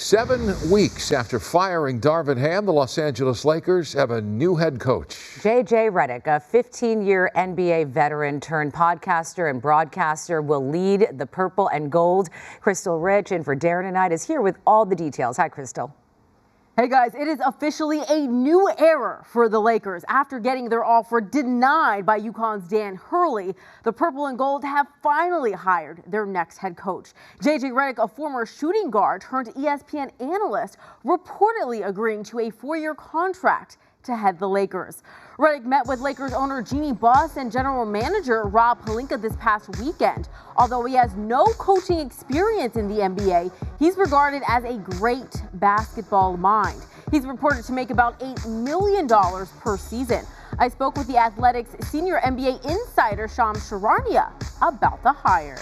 7 weeks after firing Darvin Ham, the Los Angeles Lakers have a new head coach. J.J. Redick, a 15-year NBA veteran turned podcaster and broadcaster, will lead the Purple and Gold. Crystal Rich in for Darren and Knight is here with all the details. Hi, Crystal. Hey guys, it is officially a new era for the Lakers. After getting their offer denied by UConn's Dan Hurley, the Purple and Gold have finally hired their next head coach. J.J. Redick, a former shooting guard turned ESPN analyst, reportedly agreeing to a 4-year contract to head the Lakers. Redick met with Lakers owner Jeanie Buss and general manager Rob Pelinka this past weekend. Although he has no coaching experience in the NBA, he's regarded as a great basketball mind. He's reported to make about $8 million per season. I spoke with the Athletics senior NBA insider Shams Charania about the hire.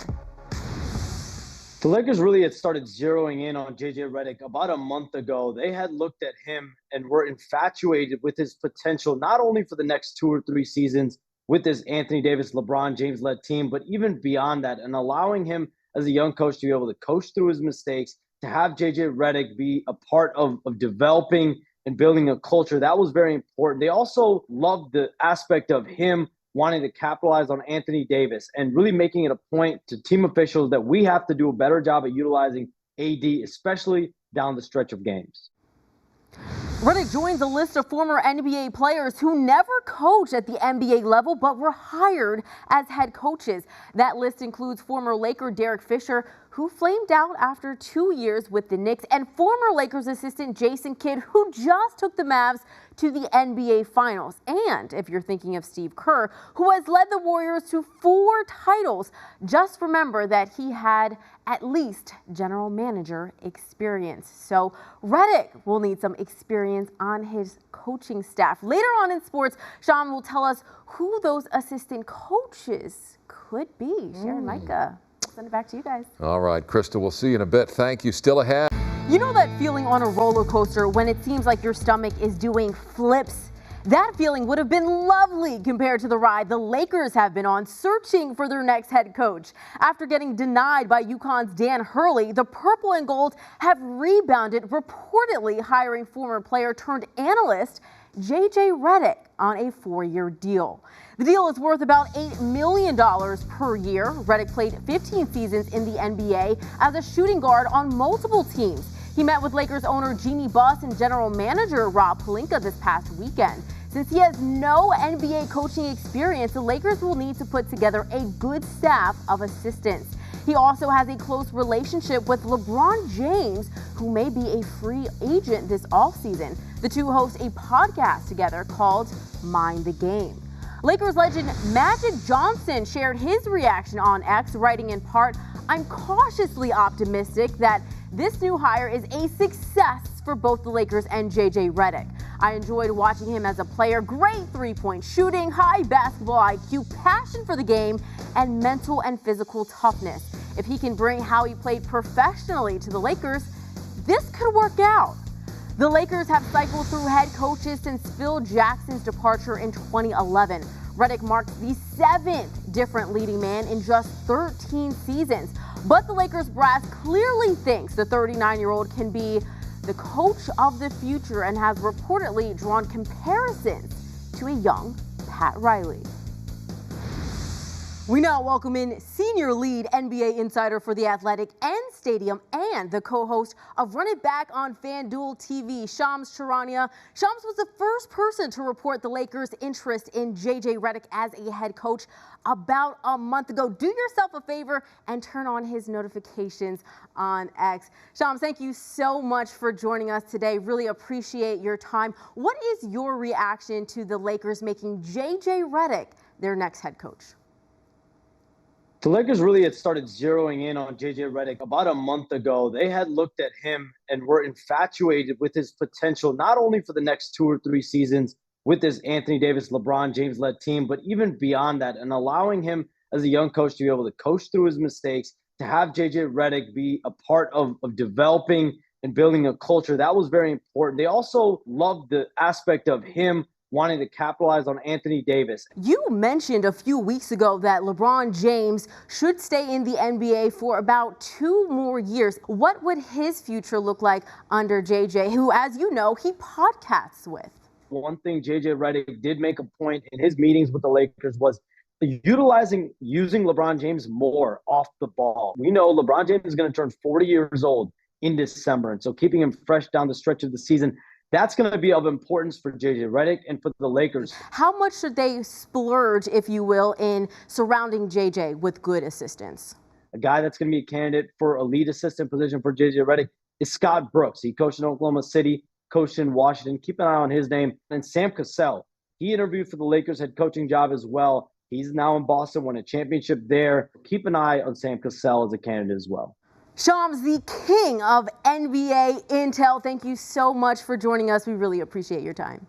The Lakers really had started zeroing in on J.J. Redick about a month ago. They had looked at him and were infatuated with his potential, not only for the next 2 or 3 seasons with this Anthony Davis, LeBron James-led team, but even beyond that, and allowing him as a young coach to be able to coach through his mistakes, to have J.J. Redick be a part of developing and building a culture. That was very important. They also loved the aspect of him wanting to capitalize on Anthony Davis and really making it a point to team officials that we have to do a better job at utilizing AD, especially down the stretch of games. Redick joins a list of former NBA players who never coached at the NBA level but were hired as head coaches. That list includes former Laker Derek Fisher, who flamed out after 2 years with the Knicks, and former Lakers assistant Jason Kidd, who just took the Mavs to the NBA Finals. And if you're thinking of Steve Kerr, who has led the Warriors to 4 titles, just remember that he had at least general manager experience. So Redick will need some experience on his coaching staff. Later on in sports, Sean will tell us who those assistant coaches could be. Sharon, Micah. Send it back to you guys. All right, Crystal, we'll see you in a bit. Thank you. Still ahead. You know that feeling on a roller coaster when it seems like your stomach is doing flips? That feeling would have been lovely compared to the ride the Lakers have been on searching for their next head coach. After getting denied by UConn's Dan Hurley, the Purple and Gold have rebounded, reportedly hiring former player turned analyst J.J. Redick on a 4-year deal. The deal is worth about $8 million per year. Redick played 15 seasons in the NBA as a shooting guard on multiple teams. He met with Lakers owner Jeanie Buss and general manager Rob Pelinka this past weekend. Since he has no NBA coaching experience, the Lakers will need to put together a good staff of assistants. He also has a close relationship with LeBron James, who may be a free agent this offseason. The two host a podcast together called Mind the Game. Lakers legend Magic Johnson shared his reaction on X, writing in part, "I'm cautiously optimistic that this new hire is a success for both the Lakers and J.J. Redick. I enjoyed watching him as a player. Great three-point shooting, high basketball IQ, passion for the game, and mental and physical toughness. If he can bring how he played professionally to the Lakers, this could work out." The Lakers have cycled through head coaches since Phil Jackson's departure in 2011. Redick marks the 7th different leading man in just 13 seasons. But the Lakers brass clearly thinks the 39-year-old can be the coach of the future and has reportedly drawn comparisons to a young Pat Riley. We now welcome in senior lead NBA insider for The Athletic and Stadium and the co-host of Run It Back on FanDuel TV, Shams Charania. Shams was the first person to report the Lakers' interest in J.J. Redick as a head coach about a month ago. Do yourself a favor and turn on his notifications on X. Shams, thank you so much for joining us today. Really appreciate your time. What is your reaction to the Lakers making J.J. Redick their next head coach? The Lakers really had started zeroing in on J.J. Redick about a month ago. They had looked at him and were infatuated with his potential, not only for the next 2 or 3 seasons with this Anthony Davis, LeBron James-led team, but even beyond that, and allowing him as a young coach to be able to coach through his mistakes, to have J.J. Redick be a part of developing and building a culture. That was very important. They also loved the aspect of him wanting to capitalize on Anthony Davis. You mentioned a few weeks ago that LeBron James should stay in the NBA for about 2 more years. What would his future look like under JJ, who, as you know, he podcasts with? One thing JJ Redick did make a point in his meetings with the Lakers was using LeBron James more off the ball. We know LeBron James is going to turn 40 years old in December, and so keeping him fresh down the stretch of the season, that's going to be of importance for JJ Redick and for the Lakers. How much should they splurge, if you will, in surrounding JJ with good assistants? A guy that's going to be a candidate for a lead assistant position for JJ Redick is Scott Brooks. He coached in Oklahoma City, coached in Washington. Keep an eye on his name. And Sam Cassell, he interviewed for the Lakers head coaching job as well. He's now in Boston, won a championship there. Keep an eye on Sam Cassell as a candidate as well. Shams, the king of NBA Intel, thank you so much for joining us. We really appreciate your time.